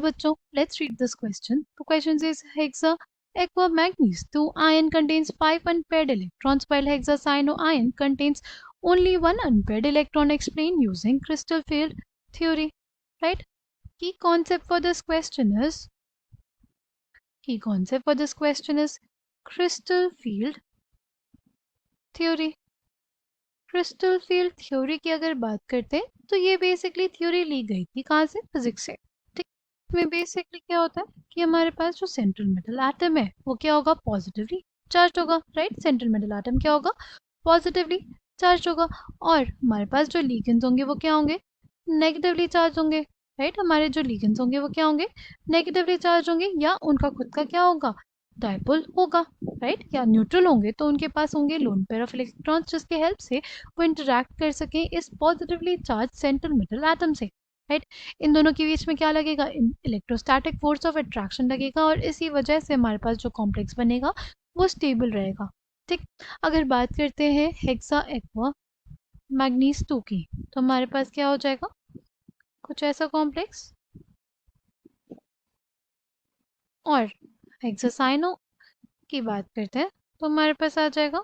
बच्चों, let's read this question. The question says hexa aqua manganese 2 ion contains 5 unpaired electrons while hexacyanoion contains only one unpaired electron. Explain using crystal field theory. Right? Key concept for this question is crystal field theory. Crystal field theory की अगर बात करते हैं तो ये basically theory ली गई थी कहाँ से? फिजिक्स से. ठीक. में बेसिकली क्या होता है कि हमारे पास जो सेंट्रल मेटल एटम है वो क्या होगा? पॉजिटिवली चार्ज होगा. राइट? सेंट्रल मेटल एटम क्या होगा? पॉजिटिवली चार्ज होगा. और हमारे पास जो लिगेंड्स होंगे वो क्या होंगे? नेगेटिवली चार्ज होंगे. राइट? हमारे जो लिगेंड्स होंगे वो क्या होंगे? नेगेटिवली चार्ज होंगे या उनका खुद का क्या होगा? डायपोल होगा. राइट? या न्यूट्रल होंगे तो उनके पास होंगे लोन पेयर ऑफ इलेक्ट्रॉन्स जिसके हेल्प से वो इंटरैक्ट कर सकें इस positively charge central metal atom से. राइट? इन दोनों के बीच में क्या लगेगा? इलेक्ट्रोस्टैटिक फोर्स ऑफ अट्रैक्शन लगेगा और इसी वजह से हमारे पास जो कॉम्प्लेक्स बनेगा वो स्टेबल रहेगा. ठीक. अगर बात करते हैं हेक्सा एक्वा मैग्नीज 2 की तो हमारे पास क्या हो जाएगा? कुछ ऐसा कॉम्प्लेक्स. और हेक्सासाइनो की बात करते हैं तो हमारे पास आ जाएगा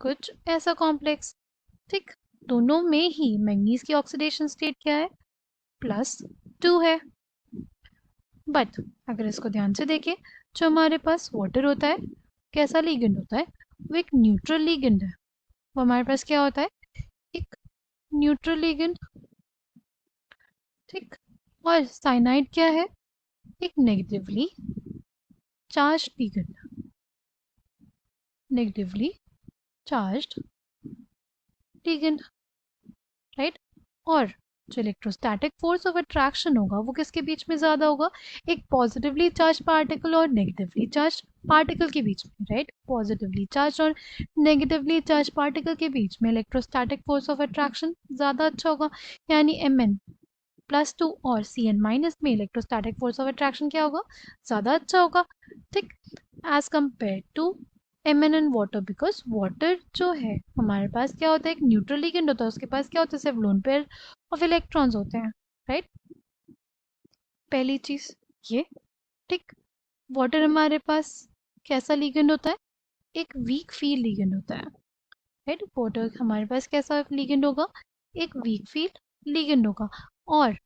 कुछ ऐसा कॉम्प्लेक्स. ठीक. दोनों में ही मैग्नीज की ऑक्सीडेशन स्टेट क्या है? +2 है. बट अगर इसको ध्यान से देखें जो हमारे पास वाटर होता है कैसा लीगेंड होता है? वो एक न्यूट्रल लीगेंड है. वो हमारे पास क्या होता है? एक न्यूट्रल लीगेंड. ठीक. और साइनाइड क्या है? एक negatively charge ligand. Negatively charged ligand. Right? और जो इलेक्ट्रोस्टैटिक फोर्स ऑफ अट्रैक्शन होगा वो किसके बीच में ज़्यादा होगा? एक पॉजिटिवली चार्ज पार्टिकल और नेगेटिवली चार्ज पार्टिकल के बीच में. राइट? पॉजिटिवली चार्ज और नेगेटिवली चार्ज पार्टिकल के बीच में इलेक्ट्रोस्टैटिक फोर्स ऑफ अट्रैक्शन ज़्यादा अच्छा होगा. यानी Mn+2 और Cn- में इलेक्ट्रोस्टैटिक फोर्स ऑफ अट्रैक्शन क्या होगा? ज़्यादा अच्छा होगा. ठीक. As compared to Mn and water. Because water जो है हमारे पास क्या होता है? एक न्यूट्रल लीगेंड होता है. उसके पास क्या होता है? सिर्फ लोन पेयर ऑफ इलेक्ट्रॉन्स होते हैं. राइट? पहली चीज ये. ठीक. वाटर हमारे पास कैसा लीगेंड होता है? एक वीक फील्ड लीगेंड होता है. राइट? वाटर हमारे पास कैसा लीगेंड होगा? एक वीक फील्ड लीगेंड होगा. और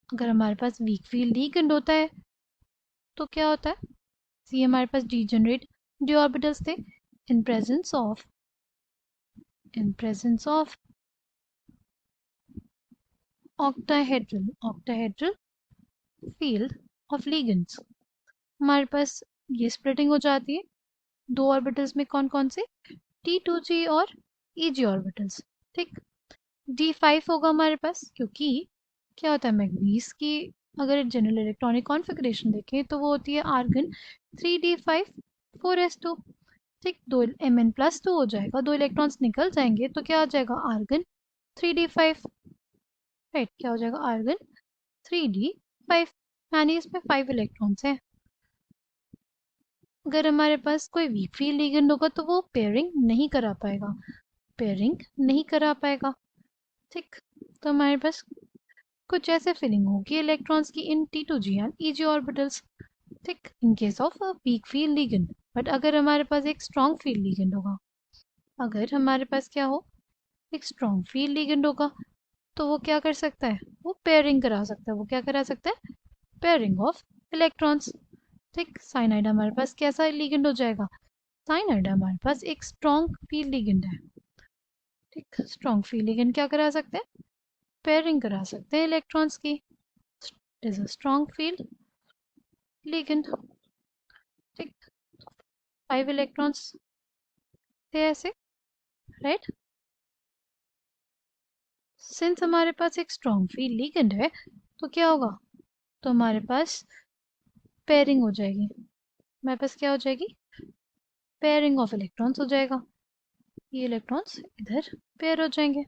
अगर हमारे पास वीक फील्ड लीगेंड होता है तो क्या होता है? सी हमारे पास डीजेनरेट डी ऑर्बिटल्स थे in presence of octahedral field of ligands. हमारे पास ये स्प्लिटिंग हो जाती है दो ऑर्बिटल्स में. कौन कौन से? T2G और EG ऑर्बिटल्स. ठीक. D5 होगा हमारे पास क्योंकि क्या होता है? मैग्नीज की अगर जनरल इलेक्ट्रॉनिक कॉन्फ़िगरेशन देखें तो वो होती है आर्गन 3d5 4s2. ठीक. दो Mn+2 हो जाएगा. दो इलेक्ट्रॉन्स निकल जाएंगे तो क्या आ जाएगा? Argon 3d5. राइट? क्या हो जाएगा? Argon 3d5. यानी इसमें 5 इलेक्ट्रॉन्स हैं. अगर हमारे पास कोई वीक फील्ड लिगेंड होगा तो वो पेयरिंग नहीं करा पाएगा. ठीक. तो हमारे पास कुछ ऐसे फिलिंग होगी इलेक्ट्रॉन्स की इन T2G एंड EG ऑर्बिटल्स. ठीक. In case of weak field ligand. But अगर हमारे पास एक स्ट्रॉन्ग फील्ड लिगेंड होगा, अगर हमारे पास क्या हो? एक स्ट्रॉन्ग फील्ड लिगेंड होगा तो वो क्या कर सकता है? वो पेयरिंग करा सकता है. वो क्या करा सकता है? Pairing of electrons. ठीक. साइनाइड हमारे पास कैसा लिगेंड हो जाएगा? साइनाइड हमारे पास एक स्ट्रॉन्ग फील्ड लिगेंड है. ठीक. स्ट्रॉन्ग फील्ड लिगेंड क्या करा सकते हैं? पेयरिंग करा सकते हैं इलेक्ट्रॉन्स की. Is a strong field ligand. ठीक. 5 इलेक्ट्रॉन्स थे ऐसे. राइट? सिंस हमारे पास एक स्ट्रॉन्ग फील्ड लिगेंड है तो क्या होगा? तो हमारे पास पेयरिंग हो जाएगी. हमारे पास क्या हो जाएगी? पेयरिंग ऑफ इलेक्ट्रॉन्स हो जाएगा. ये इलेक्ट्रॉन्स इधर पेयर हो जाएंगे.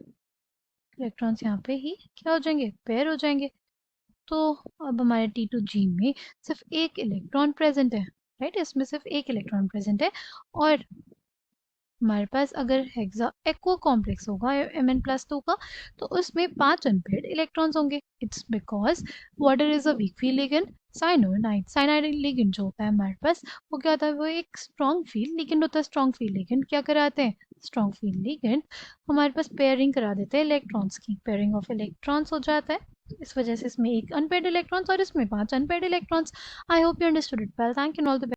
इलेक्ट्रॉन्स यहाँ पे ही क्या हो जाएंगे? पेयर हो जाएंगे. तो अब हमारे T2G में सिर्फ एक इलेक्ट्रॉन प्रेजेंट है. राइट? इसमें सिर्फ एक इलेक्ट्रॉन प्रेजेंट है. और हमारे पास अगर हेक्सा एक्वा कॉम्प्लेक्स होगा Mn+2 का, तो उसमें 5 अनपेयर्ड इलेक्ट्रॉन्स होंगे। It's because water is a week field ligand. Cyanide ligand जो होता है हमारे पास, वो क्या होता है, वो एक स्ट्रॉन्ग फील्ड लिगेंड होता है। स्ट्रॉन्ग फील्ड लिगेंड क्या कराते हैं, स्ट्रॉन्ग फील्ड लिगेंड हमारे पास पेयरिंग करा देते हैं इलेक्ट्रॉन्स की, पेयरिंग ऑफ इलेक्ट्रॉन्स हो जाता है। इस वजह से इसमें एक अनपेयर्ड इलेक्ट्रॉन्स और इसमें 5 unpaired electrons. I hope you understood it well. Thank you, all the